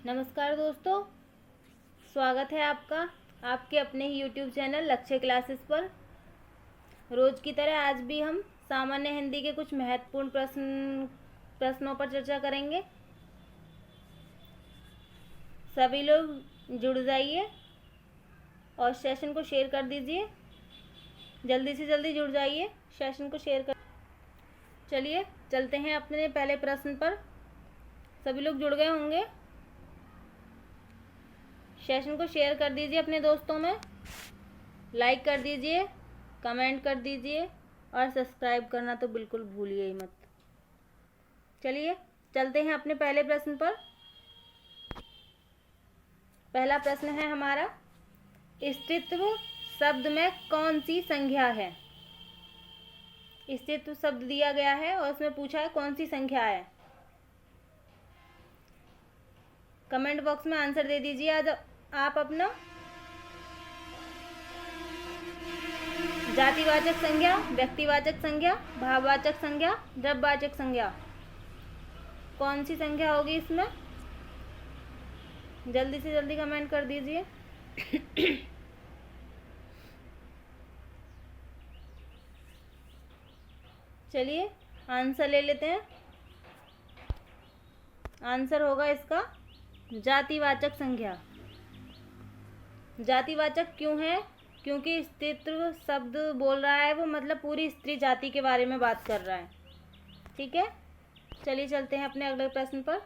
नमस्कार दोस्तों, स्वागत है आपका आपके अपने ही YouTube चैनल लक्ष्य क्लासेस पर। रोज़ की तरह आज भी हम सामान्य हिंदी के कुछ महत्वपूर्ण प्रश्नों पर चर्चा करेंगे। सभी लोग जुड़ जाइए और सेशन को शेयर कर दीजिए। जल्दी से जल्दी जुड़ जाइए, सेशन को शेयर कर। चलिए चलते हैं अपने पहले प्रश्न पर। सभी लोग जुड़ गए होंगे। सेशन को शेयर कर दीजिए अपने दोस्तों में, लाइक कर दीजिए, कमेंट कर दीजिए और सब्सक्राइब करना तो बिल्कुल भूलिए ही मत। चलिए चलते हैं अपने पहले प्रश्न पर। पहला प्रश्न है हमारा, स्त्रीत्व शब्द में कौन सी संज्ञा है। स्त्रीत्व शब्द दिया गया है और उसमें पूछा है कौन सी संख्या है। कमेंट बॉक्स में आंसर दे दीजिए आज आप अपना। जातिवाचक संज्ञा, व्यक्तिवाचक संज्ञा, भाववाचक संज्ञा, द्रव्यवाचक संज्ञा, कौन सी संख्या होगी इसमें? जल्दी से जल्दी कमेंट कर दीजिए। चलिए आंसर ले लेते हैं। आंसर होगा इसका जातिवाचक संज्ञा। जातिवाचक क्यों है? क्योंकि स्त्रीत्व शब्द बोल रहा है, वो मतलब पूरी स्त्री जाति के बारे में बात कर रहा है। ठीक है, चलिए चलते हैं अपने अगले प्रश्न पर।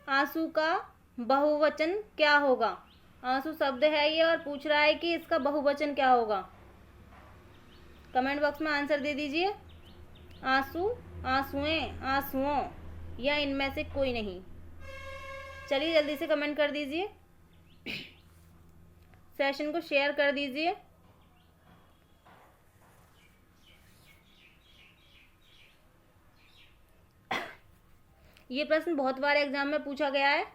आंसू का बहुवचन क्या होगा? आंसू शब्द है ये और पूछ रहा है कि इसका बहुवचन क्या होगा। कमेंट बॉक्स में आंसर दे दीजिए। आंसू, आंसुएं, आंसुओं या इनमें से कोई नहीं। चलिए जल्दी से कमेंट कर दीजिए, सेशन को शेयर कर दीजिए। ये प्रश्न बहुत बार एग्जाम में पूछा गया है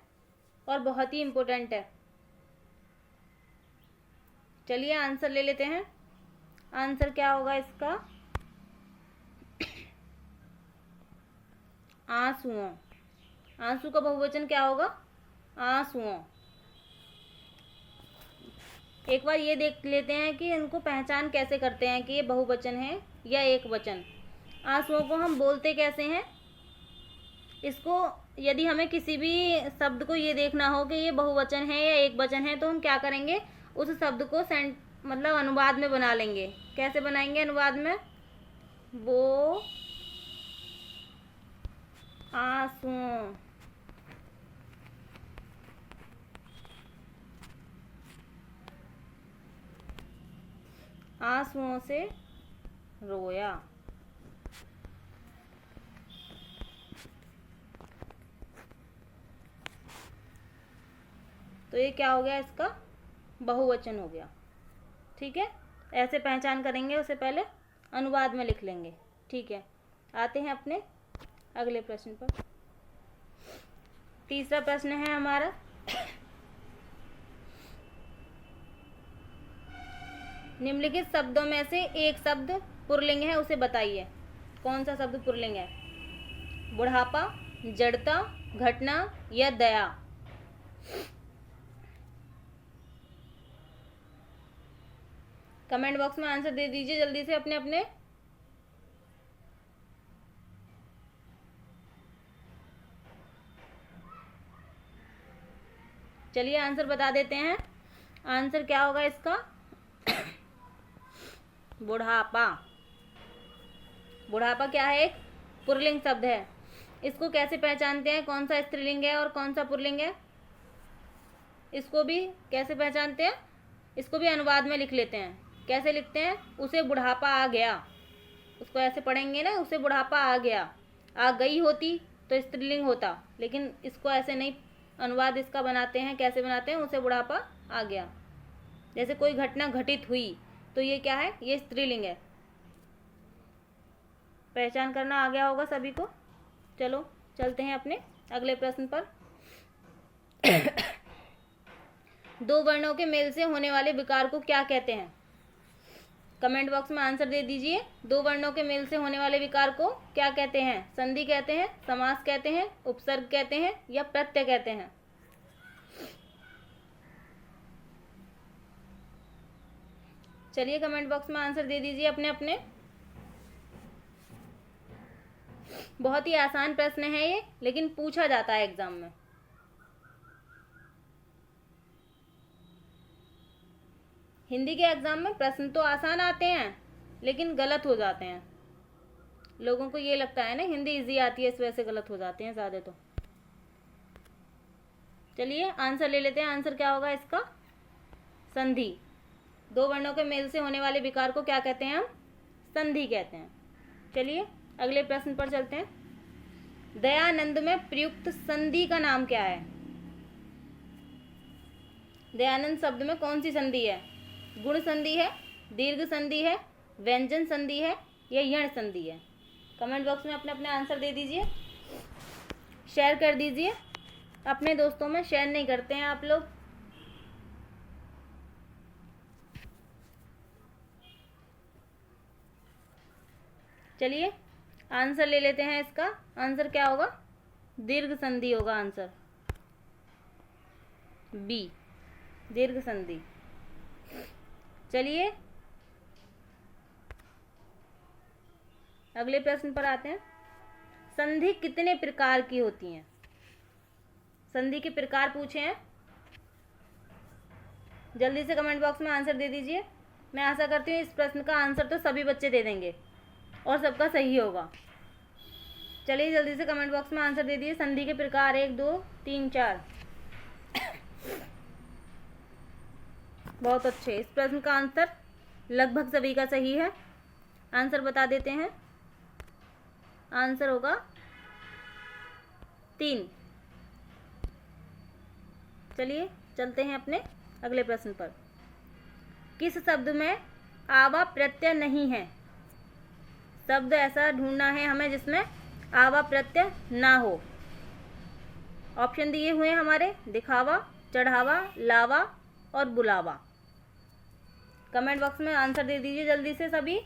और बहुत ही इम्पोर्टेंट है। चलिए आंसर ले लेते हैं। आंसर क्या होगा इसका? आंसुओं। आंसू का बहुवचन क्या होगा? आंसुओं। एक बार ये देख लेते हैं कि इनको पहचान कैसे करते हैं कि ये बहुवचन है या एक वचन। आंसुओं को हम बोलते कैसे हैं? इसको यदि हमें किसी भी शब्द को ये देखना हो कि ये बहुवचन है या एक वचन है, तो हम क्या करेंगे? उस शब्द को मतलब अनुवाद में बना लेंगे। कैसे बनाएंगे अनुवाद में? वो आंसुओं। आंसुओं से रोया। तो ये क्या हो गया? इसका बहुवचन हो गया। ठीक है, ऐसे पहचान करेंगे, उसे पहले अनुवाद में लिख लेंगे। ठीक है, आते हैं अपने अगले प्रश्न पर। तीसरा प्रश्न है हमारा, निम्नलिखित शब्दों में से एक शब्द पुल्लिंग है, उसे बताइए। कौन सा शब्द पुल्लिंग है? बुढ़ापा, जड़ता, घटना या दया? कमेंट बॉक्स में आंसर दे दीजिए जल्दी से अपने अपने। चलिए आंसर बता देते हैं। आंसर क्या होगा इसका? बुढ़ापा। बुढ़ापा क्या है? एक पुल्लिंग शब्द है। इसको कैसे पहचानते हैं कौन सा स्त्रीलिंग है और कौन सा पुल्लिंग है? इसको भी कैसे पहचानते हैं? इसको भी अनुवाद में लिख लेते हैं। कैसे लिखते हैं? उसे बुढ़ापा आ गया। उसको ऐसे पढ़ेंगे ना, उसे बुढ़ापा आ गया। आ गई होती तो स्त्रीलिंग होता, लेकिन इसको ऐसे नहीं, अनुवाद इसका बनाते हैं। कैसे बनाते हैं? उसे बुढ़ापा आ गया। जैसे कोई घटना घटित हुई तो ये क्या है? ये स्त्रीलिंग है। पहचान करना आ गया होगा सभी को। चलो चलते हैं अपने अगले प्रश्न पर। दो वर्णों के मेल से होने वाले विकार को क्या कहते हैं? कमेंट बॉक्स में आंसर दे दीजिए। दो वर्णों के मेल से होने वाले विकार को क्या कहते हैं? संधि कहते हैं, समास कहते हैं, उपसर्ग कहते हैं या प्रत्यय कहते हैं? चलिए कमेंट बॉक्स में आंसर दे दीजिए अपने अपने। बहुत ही आसान प्रश्न है ये, लेकिन पूछा जाता है एग्जाम में। हिंदी के एग्जाम में प्रश्न तो आसान आते हैं लेकिन गलत हो जाते हैं। लोगों को ये लगता है ना हिंदी इजी आती है, इस वजह से गलत हो जाते हैं ज़्यादा। तो चलिए आंसर ले लेते हैं। आंसर क्या होगा इसका? संधि। दो वर्णों के मेल से होने वाले विकार को क्या कहते हैं हम? संधि कहते हैं। चलिए अगले प्रश्न पर चलते हैं। दयानंद में प्रयुक्त संधि का नाम क्या है? दयानंद शब्द में कौन सी संधि है? गुण संधि है, दीर्घ संधि है, व्यंजन संधि है या यण संधि है? कमेंट बॉक्स में अपने अपने आंसर दे दीजिए, शेयर कर दीजिए। अपने दोस्तों में शेयर नहीं करते हैं आप लोग। चलिए आंसर ले लेते हैं। इसका आंसर क्या होगा? दीर्घ संधि होगा आंसर, बी, दीर्घ संधि। चलिए अगले प्रश्न पर आते हैं। संधि कितने प्रकार की होती हैं? संधि के प्रकार पूछे हैं, जल्दी से कमेंट बॉक्स में आंसर दे दीजिए। मैं आशा करती हूँ इस प्रश्न का आंसर तो सभी बच्चे दे देंगे और सबका सही होगा। चलिए जल्दी से कमेंट बॉक्स में आंसर दे दीजिए। संधि के प्रकार 1 2 3 4। बहुत अच्छे। इस प्रश्न का आंसर लगभग सभी का सही है। आंसर बता देते हैं। आंसर होगा 3। चलिए चलते हैं अपने अगले प्रश्न पर। किस शब्द में आवा प्रत्यय नहीं है? शब्द ऐसा ढूंढना है हमें जिसमें आवा प्रत्यय ना हो। ऑप्शन दिए हुए हैं हमारे, दिखावा, चढ़ावा, लावा और बुलावा। कमेंट बॉक्स में आंसर दे दीजिए जल्दी से सभी।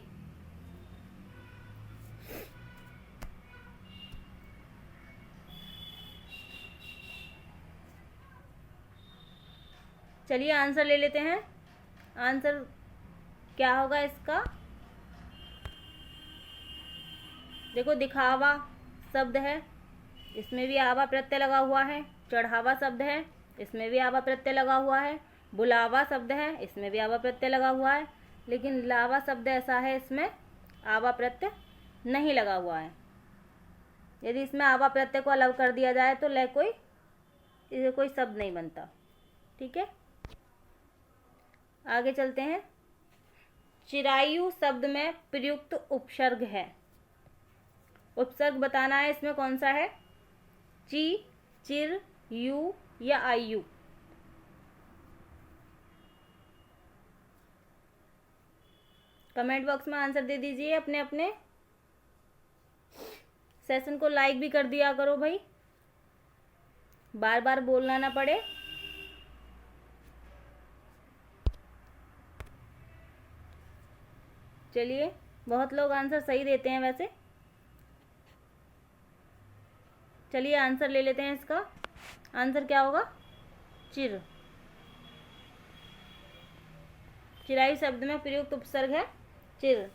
चलिए आंसर ले लेते हैं। आंसर क्या होगा इसका? देखो दिखावा शब्द है, इसमें भी आवा प्रत्यय लगा हुआ है। चढ़ावा शब्द है, इसमें भी आवा प्रत्यय लगा हुआ है। बुलावा शब्द है, इसमें भी आवा प्रत्यय लगा हुआ है। लेकिन लावा शब्द ऐसा है इसमें आवा प्रत्यय नहीं लगा हुआ है। यदि इसमें आवा प्रत्यय को अलग कर दिया जाए तो इसे कोई शब्द नहीं बनता। ठीक है, आगे चलते हैं। चिरायु शब्द में प्रयुक्त उपसर्ग है। उपसर्ग बताना है इसमें कौन सा है? ची, चिर, यू या आयु? कमेंट बॉक्स में आंसर दे दीजिए अपने अपने। सेशन को लाइक भी कर दिया करो भाई, बार बार बोलना ना पड़े। चलिए बहुत लोग आंसर सही देते हैं वैसे। चलिए आंसर ले लेते हैं इसका। आंसर क्या होगा? चिर। चिरायु शब्द में प्रयुक्त उपसर्ग है चिर।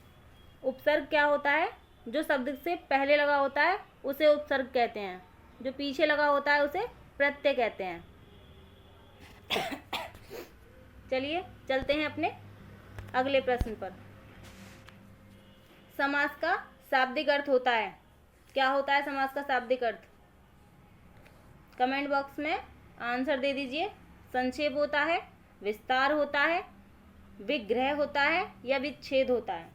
उपसर्ग क्या होता है? जो शब्द से पहले लगा होता है उसे उपसर्ग कहते हैं, जो पीछे लगा होता है उसे प्रत्यय कहते हैं। चलिए चलते हैं अपने अगले प्रश्न पर। समास का शाब्दिक अर्थ होता है। क्या होता है समास का शाब्दिक अर्थ? कमेंट बॉक्स में आंसर दे दीजिए। संक्षेप होता है, विस्तार होता है, विग्रह होता है या विच्छेद होता है?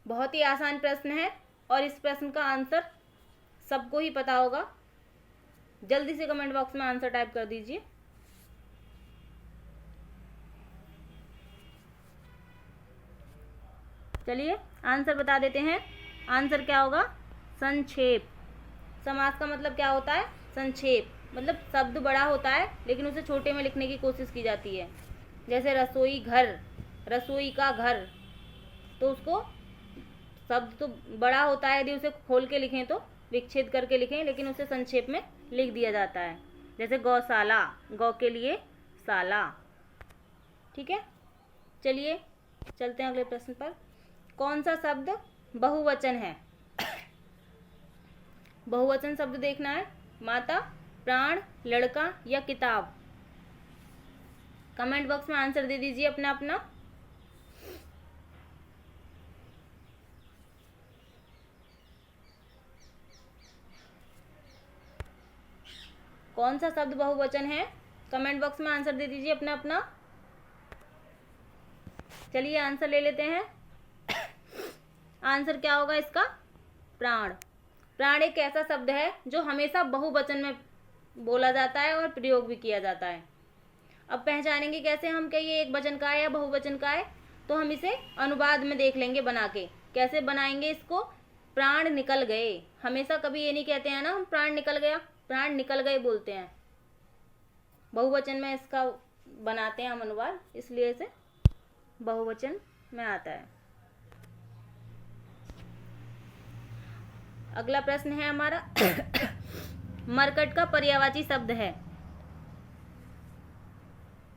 बहुत ही आसान प्रश्न है और इस प्रश्न का आंसर सबको ही पता होगा। जल्दी से कमेंट बॉक्स में आंसर टाइप कर दीजिए। चलिए आंसर बता देते हैं। आंसर क्या होगा? संक्षेप। समास का मतलब क्या होता है? संक्षेप। मतलब शब्द बड़ा होता है लेकिन उसे छोटे में लिखने की कोशिश की जाती है। जैसे रसोई घर, रसोई का घर, तो उसको शब्द तो बड़ा होता है, यदि उसे खोल के लिखें तो विच्छेद करके लिखें, लेकिन उसे संक्षेप में लिख दिया जाता है। जैसे गौशाला, गौ के लिए शाला। ठीक है, चलिए चलते हैं अगले प्रश्न पर। कौन सा शब्द बहुवचन है? बहुवचन शब्द देखना है। माता, प्राण, लड़का या किताब। कमेंट बॉक्स में आंसर दे दीजिए अपना अपना। कौन सा शब्द बहुवचन है? कमेंट बॉक्स में आंसर दे दीजिए अपना अपना। चलिए आंसर ले लेते हैं। आंसर क्या होगा इसका? प्राण। प्राण एक ऐसा शब्द है जो हमेशा बहुवचन में बोला जाता है और प्रयोग भी किया जाता है। अब पहचानेंगे कैसे हम कि ये एक वचन का है या बहुवचन का है? तो हम इसे अनुवाद में देख लेंगे बना के। कैसे बनाएंगे इसको? प्राण निकल गए। हमेशा कभी ये नहीं कहते हैं ना हम प्राण निकल गया, प्राण निकल गए बोलते हैं। बहुवचन में इसका बनाते हैं हम अनुवाद, इसलिए इसे बहुवचन में आता है। अगला प्रश्न है हमारा मरकट का पर्यायवाची शब्द है।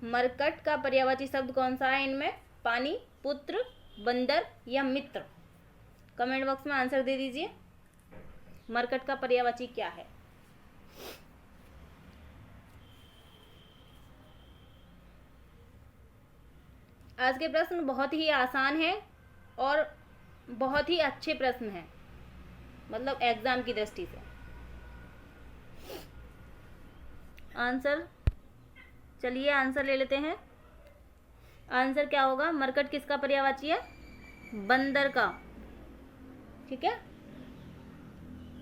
मरकट का पर्यायवाची शब्द कौन सा है इनमें? पानी, पुत्र, बंदर या मित्र। कमेंट बॉक्स में आंसर दे दीजिए। मरकट का पर्यायवाची क्या है? आज के प्रश्न बहुत ही आसान है और बहुत ही अच्छे प्रश्न हैं, मतलब एग्जाम की दृष्टि से। आंसर, चलिए आंसर ले लेते हैं। आंसर क्या होगा? मरकट किसका पर्यायवाची है? बंदर का। ठीक है,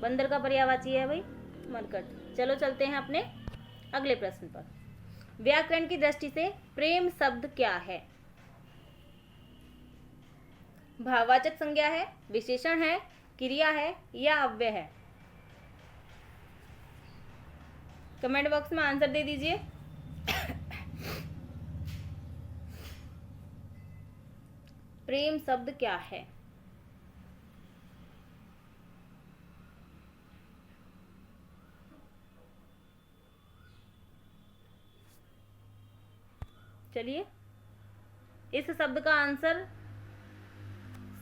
बंदर का पर्यायवाची है भाई मरकट। चलो चलते हैं अपने अगले प्रश्न पर। व्याकरण की दृष्टि से प्रेम शब्द क्या है? भाववाचक संज्ञा है, विशेषण है, क्रिया है या अव्यय है? कमेंट बॉक्स में आंसर दे दीजिए। प्रेम शब्द क्या है? चलिए, इस शब्द का आंसर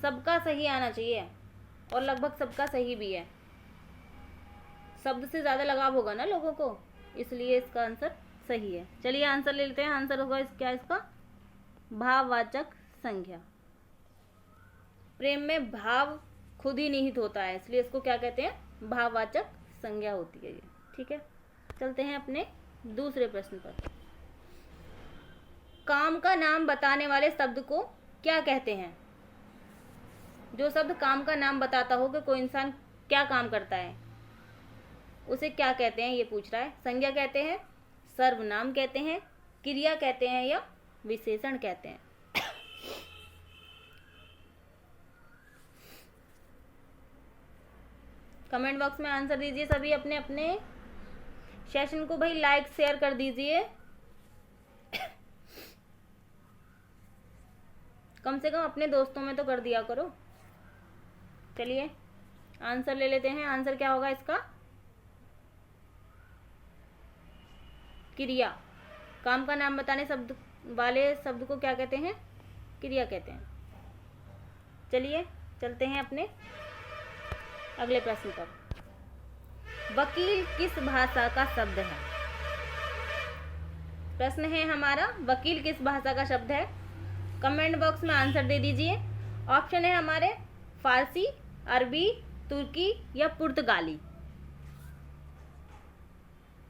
सबका सही आना चाहिए और लगभग सबका सही भी है। शब्द से ज़्यादा लगाव होगा ना लोगों को, इसलिए इसका आंसर सही है। चलिए आंसर ले लेते हैं। आंसर होगा क्या इसका? भाववाचक संज्ञा। प्रेम में भाव खुद ही निहित होता है, इसलिए इसको क्या कहते हैं? भाववाचक संज्ञा होती है ये। ठीक है, चलते हैं अपने दूसरे प्रश्न पर। काम का नाम बताने वाले शब्द को क्या कहते हैं? जो शब्द काम का नाम बताता हो कि कोई इंसान क्या काम करता है, उसे क्या कहते हैं ये पूछ रहा है। संज्ञा कहते हैं, सर्वनाम कहते हैं, क्रिया कहते हैं या विशेषण कहते हैं? कमेंट बॉक्स में आंसर दीजिए सभी अपने अपने। सेशन को भाई लाइक शेयर कर दीजिए, कम से कम अपने दोस्तों में तो कर दिया करो। चलिए आंसर ले लेते हैं। आंसर क्या होगा इसका? क्रिया। काम का नाम बताने शब्द वाले शब्द को क्या कहते हैं? क्रिया कहते हैं। चलिए चलते हैं अपने अगले प्रश्न पर। वकील किस भाषा का शब्द है? प्रश्न है हमारा, वकील किस भाषा का शब्द है? कमेंट बॉक्स में आंसर दे दीजिए। ऑप्शन है हमारे फारसी, अरबी, तुर्की या पुर्तगाली।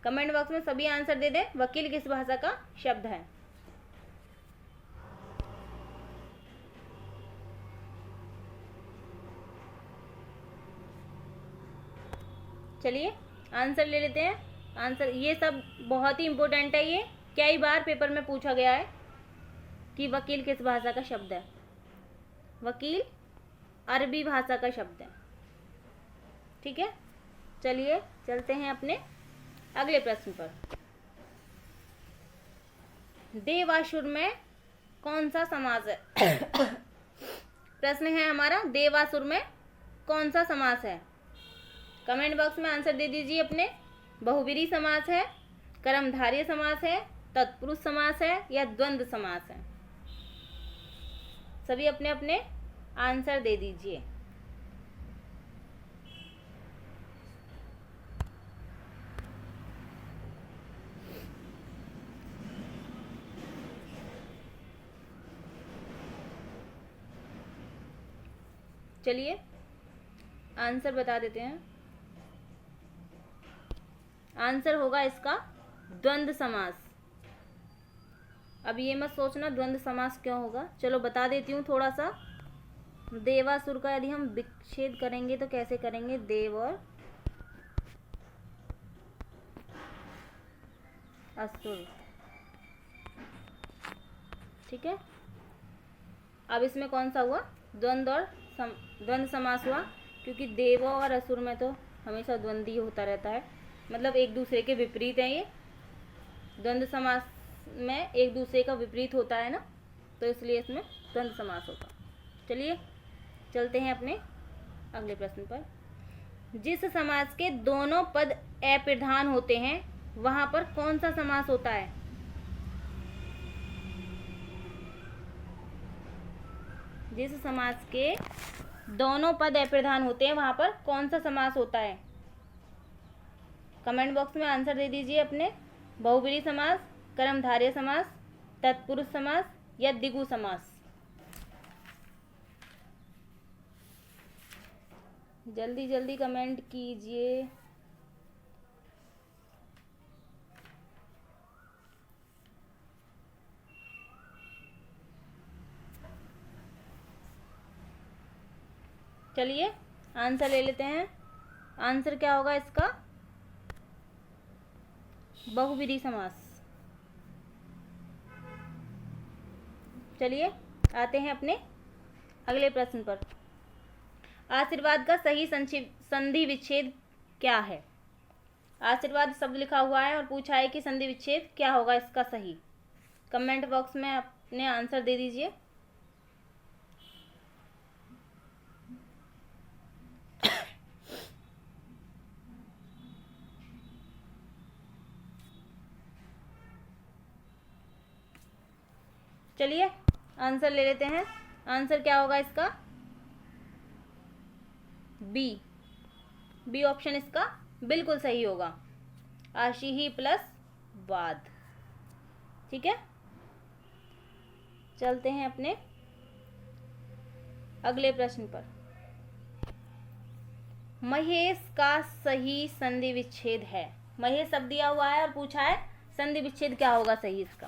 कमेंट बॉक्स में सभी आंसर दे दें। वकील किस भाषा का शब्द है? चलिए आंसर ले लेते हैं। आंसर, ये सब बहुत ही इंपॉर्टेंट है, ये कई बार पेपर में पूछा गया है कि वकील किस भाषा का शब्द है। वकील अरबी भाषा का शब्द है। ठीक है, चलिए चलते हैं अपने अगले प्रश्न पर। देवासुर में कौन सा समास है? प्रश्न है हमारा, देवासुर में कौन सा समास है? कमेंट बॉक्स में आंसर दे दीजिए अपने। बहुब्रीहि समास है, कर्मधारय समास है, तत्पुरुष समास है या द्वंद्व समास है? सभी अपने अपने आंसर दे दीजिए। चलिए आंसर बता देते हैं। आंसर होगा इसका द्वंद्व समास। अब ये मत सोचना द्वंद्व समास क्यों होगा, चलो बता देती हूँ थोड़ा सा। देवासुर का यदि हम विच्छेद करेंगे तो कैसे करेंगे? देव और असुर, ठीक है। अब इसमें कौन सा हुआ? द्वंद्व समास हुआ, क्योंकि देव और असुर में तो हमेशा द्वंद्व ही होता रहता है, मतलब एक दूसरे के विपरीत है। ये द्वंद्व समास में एक दूसरे का विपरीत होता है ना, तो इसलिए इसमें द्वंद्व समास होगा। चलिए चलते हैं अपने अगले प्रश्न पर। जिस समास के दोनों पद अप्रधान होते हैं वहां पर कौन सा समास होता है? जिस समास के दोनों पद अप्रधान होते हैं वहां पर कौन सा समास होता है? कमेंट बॉक्स में आंसर दे दीजिए अपने। बहुब्रीहि समास, कर्मधारय समास, तत्पुरुष समास या द्विगु समास? जल्दी जल्दी कमेंट कीजिए। चलिए आंसर ले लेते हैं। आंसर क्या होगा इसका? बहुब्रीहि समास। चलिए आते हैं अपने अगले प्रश्न पर। आशीर्वाद का सही संधि विच्छेद क्या है? आशीर्वाद शब्द लिखा हुआ है और पूछा है कि संधि विच्छेद क्या होगा इसका सही। कमेंट बॉक्स में अपने आंसर दे दीजिए। चलिए आंसर ले लेते हैं। आंसर क्या होगा इसका? बी ऑप्शन इसका बिल्कुल सही होगा। आशीहि प्लस वाद, ठीक है। चलते हैं अपने अगले प्रश्न पर। महेश का सही संधि विच्छेद है। महेश शब्द दिया हुआ है और पूछा है संधि विच्छेद क्या होगा सही इसका।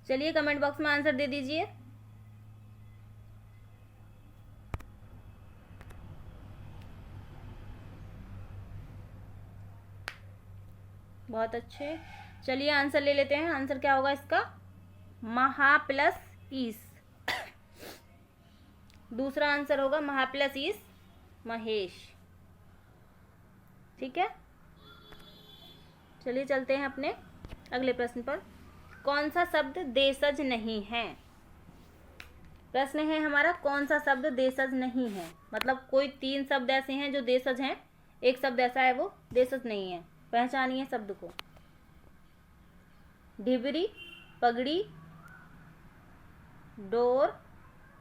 चलिए कमेंट बॉक्स में आंसर दे दीजिए। बहुत अच्छे। चलिए आंसर ले लेते हैं। आंसर क्या होगा इसका? महा प्लस ईस। दूसरा आंसर होगा महा प्लस ईस महेश, ठीक है। चलिए चलते हैं अपने अगले प्रश्न पर। कौन सा शब्द देशज नहीं है? प्रश्न है हमारा कौन सा शब्द देशज नहीं है। मतलब कोई 3 शब्द ऐसे हैं जो देशज हैं, एक शब्द ऐसा है वो देशज नहीं है। पहचानिए शब्द को। ढिबरी, पगड़ी, डोर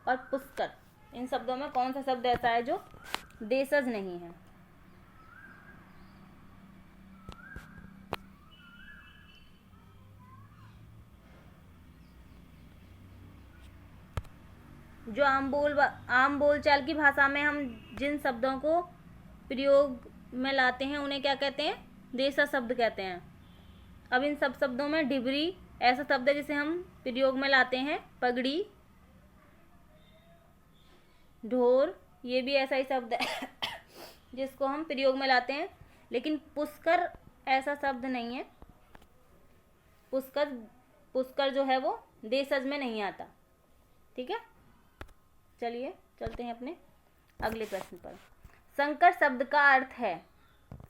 और पुष्कर, इन शब्दों में कौन सा शब्द ऐसा है जो देशज नहीं है? जो आम बोलचाल की भाषा में हम जिन शब्दों को प्रयोग में लाते हैं उन्हें क्या कहते हैं? देशज शब्द कहते हैं। अब इन सब शब्दों में ढिबरी ऐसा शब्द है जिसे हम प्रयोग में लाते हैं। पगड़ी, ढोर, ये भी ऐसा ही शब्द है जिसको हम प्रयोग में लाते हैं। लेकिन पुष्कर ऐसा शब्द नहीं है। पुष्कर जो है वो देशज में नहीं आता, ठीक है। चलिए चलते हैं अपने अगले प्रश्न पर। संकर शब्द का अर्थ है।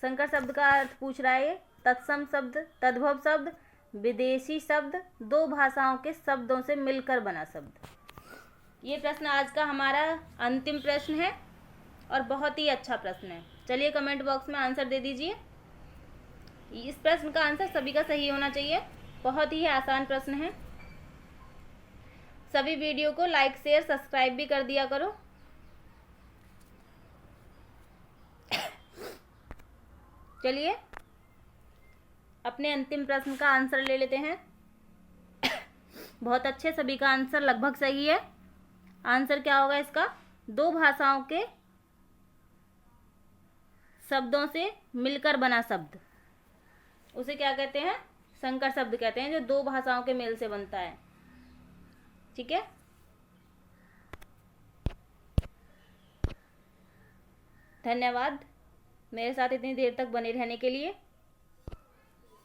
संकर शब्द का अर्थ पूछ रहा है। तत्सम शब्द, तद्भव शब्द, विदेशी शब्द, 2 भाषाओं के शब्दों से मिलकर बना शब्द। ये प्रश्न आज का हमारा अंतिम प्रश्न है और बहुत ही अच्छा प्रश्न है। चलिए कमेंट बॉक्स में आंसर दे दीजिए। इस प्रश्न का आंसर सभी का सही होना चाहिए। बहुत ही आसान प्रश्न है। सभी वीडियो को लाइक शेयर सब्सक्राइब भी कर दिया करो। चलिए अपने अंतिम प्रश्न का आंसर ले लेते हैं। बहुत अच्छे, सभी का आंसर लगभग सही है। आंसर क्या होगा इसका? दो भाषाओं के शब्दों से मिलकर बना शब्द, उसे क्या कहते हैं? संकर शब्द कहते हैं, जो दो भाषाओं के मेल से बनता है। ठीक है, धन्यवाद मेरे साथ इतनी देर तक बने रहने के लिए।